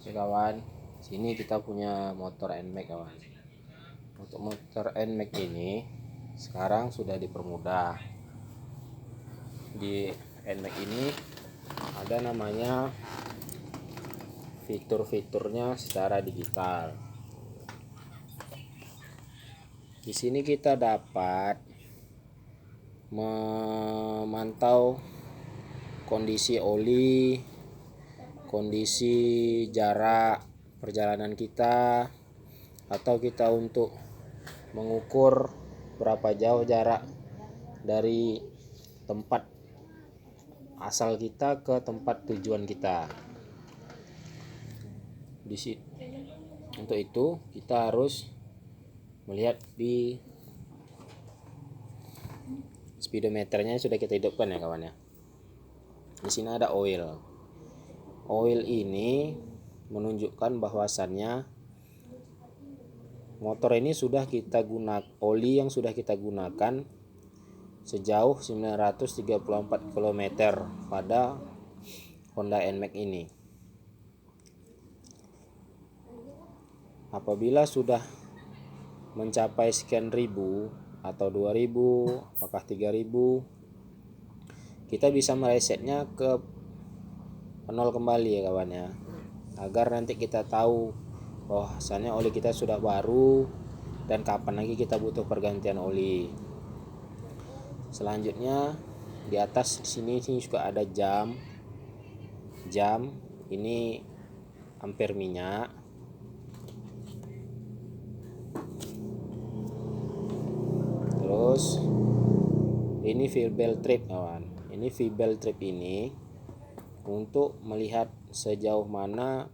Oke kawan, sini kita punya motor NMAX kawan. Untuk motor NMAX ini sekarang sudah dipermudah. Di NMAX ini ada namanya fitur-fiturnya secara digital. Di sini kita dapat memantau kondisi oli, kondisi jarak perjalanan kita, atau kita untuk mengukur berapa jauh jarak dari tempat asal kita ke tempat tujuan kita. Untuk itu kita harus melihat di speedometernya sudah kita hidupkan ya kawan ya. Di sini ada oil. Oil ini menunjukkan bahwasannya motor ini sudah kita gunakan, oli yang sudah kita gunakan sejauh 934 km pada Honda NMAX ini. Apabila sudah mencapai sekian ribu atau 2000, apakah 3000, kita bisa meresetnya ke nol kembali ya kawan ya, agar nanti kita tahu bahwasannya oli kita sudah baru dan kapan lagi kita butuh pergantian oli. Selanjutnya di atas sini juga ada jam ini ampere minyak. Terus ini fuel belt trip kawan. Ini fuel belt trip ini untuk melihat sejauh mana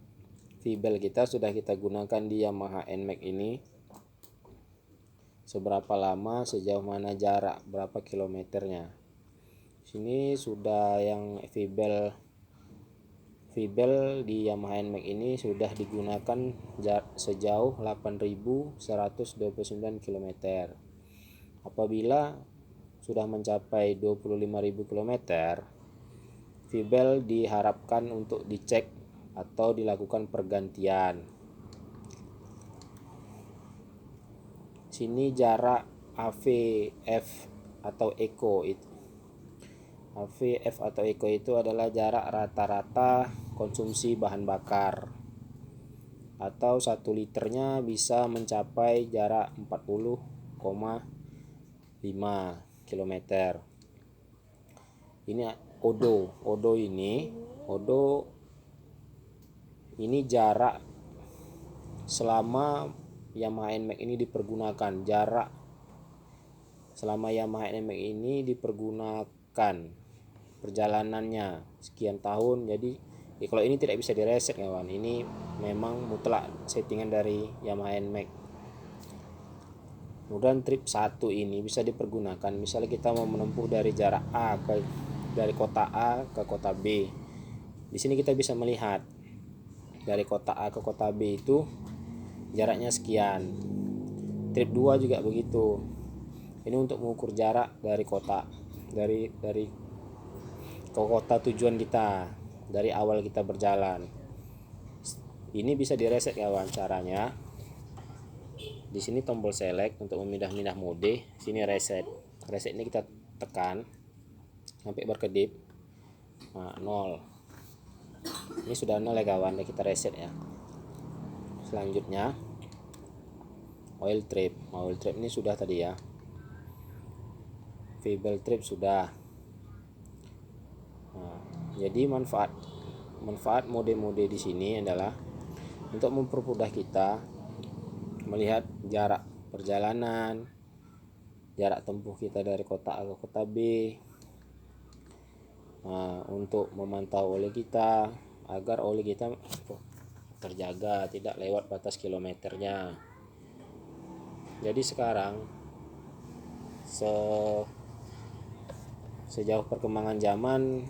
fuel belt kita sudah kita gunakan di Yamaha NMAX ini, seberapa lama, sejauh mana jarak, berapa kilometernya. Sini sudah yang fuel belt di Yamaha NMAX ini sudah digunakan sejauh 8.129 km. Apabila sudah mencapai 25.000 km, fuel belt diharapkan untuk dicek atau dilakukan pergantian. Sini jarak AVF atau Eco itu. AVF atau Eco itu adalah jarak rata-rata konsumsi bahan bakar, atau 1 liternya bisa mencapai jarak 40,5 km. Ini odo ini jarak selama Yamaha NMAX ini dipergunakan, jarak selama Yamaha NMAX ini dipergunakan perjalanannya sekian tahun. Jadi kalau ini tidak bisa direset kawan, ini memang mutlak settingan dari Yamaha NMAX. Kemudian trip 1 ini bisa dipergunakan misalnya kita mau menempuh dari jarak dari kota A ke kota B. Di sini kita bisa melihat dari kota A ke kota B itu jaraknya sekian. Trip 2 juga begitu. Ini untuk mengukur jarak dari kota ke kota tujuan kita dari awal kita berjalan. Ini bisa direset kawan caranya. Di sini tombol select untuk memindah-mindah mode. Sini reset. Reset ini kita tekan sampai berkedip. Nah, 0. Ini sudah 0 ya kawan, kita reset ya. Selanjutnya oil trip. Oil trip ini sudah tadi ya. Fuel belt trip sudah. Nah, jadi manfaat mode-mode di sini adalah untuk mempermudah kita melihat jarak perjalanan, jarak tempuh kita dari kota A ke kota B. Nah, untuk memantau oli kita agar oli kita terjaga, tidak lewat batas kilometernya. Jadi sekarang sejauh perkembangan zaman,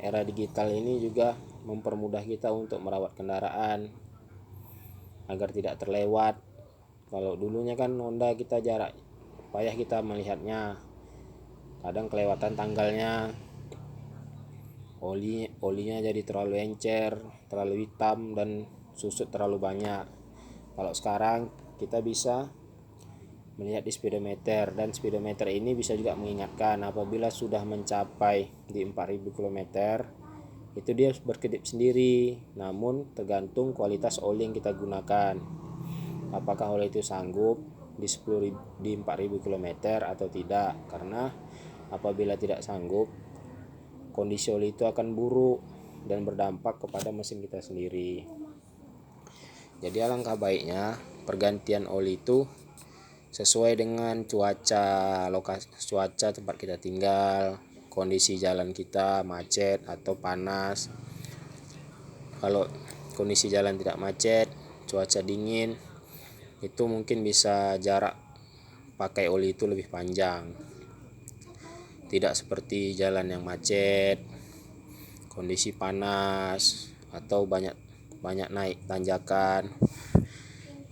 era digital ini juga mempermudah kita untuk merawat kendaraan agar tidak terlewat. Kalau dulunya kan Honda kita jarak payah kita melihatnya, kadang kelewatan tanggalnya, olinya jadi terlalu encer, terlalu hitam, dan susut terlalu banyak. Kalau sekarang kita bisa melihat di speedometer, dan speedometer ini bisa juga mengingatkan apabila sudah mencapai di 4000 km itu dia berkedip sendiri. Namun tergantung kualitas oli yang kita gunakan, apakah oli itu sanggup di 4000 km atau tidak. Karena apabila tidak sanggup, kondisi oli itu akan buruk dan berdampak kepada mesin kita sendiri. Jadi alangkah baiknya pergantian oli itu sesuai dengan cuaca tempat kita tinggal, kondisi jalan kita macet atau panas. Kalau kondisi jalan tidak macet, cuaca dingin, itu mungkin bisa jarak pakai oli itu lebih panjang. Tidak seperti jalan yang macet, kondisi panas atau banyak naik tanjakan,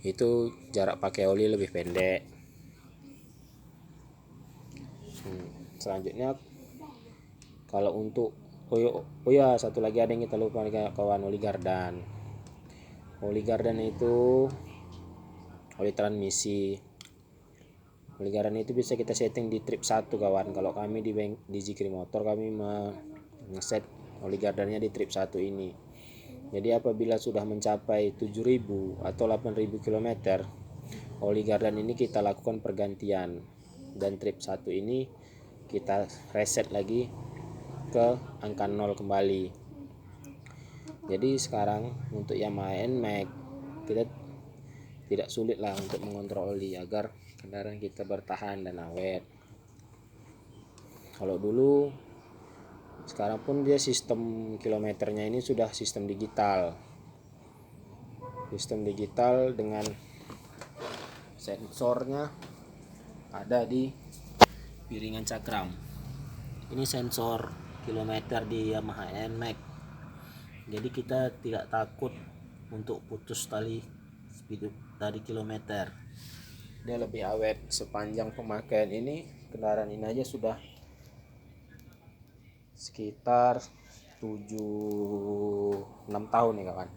itu jarak pakai oli lebih pendek. Selanjutnya kalau untuk satu lagi ada yang kita lupa kawan, oli gardan. Oli gardan itu oli transmisi. Oli gardan itu bisa kita setting di trip 1 kawan. Kalau kami di Zikri Motor, kami ngeset oli gardannya di trip 1 ini. Jadi apabila sudah mencapai 7000 atau 8000 km, oli gardan ini kita lakukan pergantian, dan trip 1 ini kita reset lagi ke angka 0 kembali. Jadi sekarang untuk Yamaha NMAX kita tidak sulit lah untuk mengontrol oli agar kendaraan kita bertahan dan awet. Kalau dulu, sekarang pun dia sistem kilometernya ini sudah sistem digital dengan sensornya ada di piringan cakram. Ini sensor kilometer di Yamaha NMAX. Jadi kita tidak takut untuk putus tali kilometer. Dia lebih awet. Sepanjang pemakaian ini, kendaraan ini aja sudah sekitar 6 tahun ya kawan.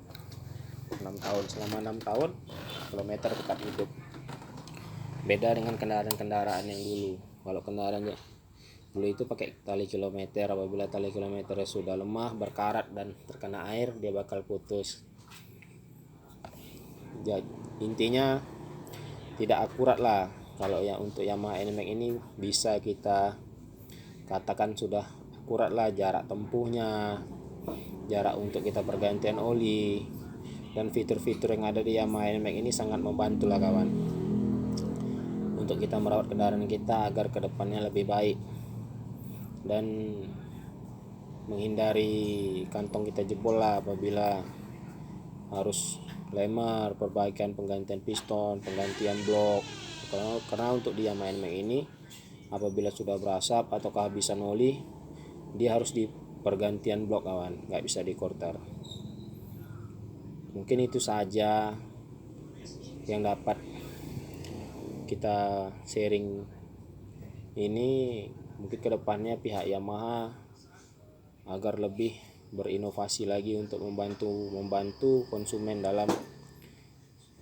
6 tahun. Selama 6 tahun kilometer tetap hidup. Beda dengan kendaraan-kendaraan yang dulu. Kalau kendaraannya dulu itu pakai tali kilometer, apabila tali kilometernya sudah lemah, berkarat dan terkena air, dia bakal putus. Jadi intinya tidak akurat lah. Kalau yang untuk Yamaha NMAX ini bisa kita katakan sudah akurat lah, jarak tempuhnya, jarak untuk kita pergantian oli, dan fitur-fitur yang ada di Yamaha NMAX ini sangat membantu lah kawan, untuk kita merawat kendaraan kita agar kedepannya lebih baik dan menghindari kantong kita jebol lah apabila harus lemar, perbaikan penggantian piston, penggantian blok. Karena untuk di Yamaha NMAX ini apabila sudah berasap atau kehabisan oli, dia harus di pergantian blok kawan, nggak bisa di quarter. Mungkin itu saja yang dapat kita sharing ini. Mungkin kedepannya pihak Yamaha agar lebih berinovasi lagi untuk membantu konsumen dalam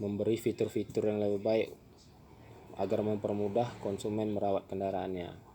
memberi fitur-fitur yang lebih baik agar mempermudah konsumen merawat kendaraannya.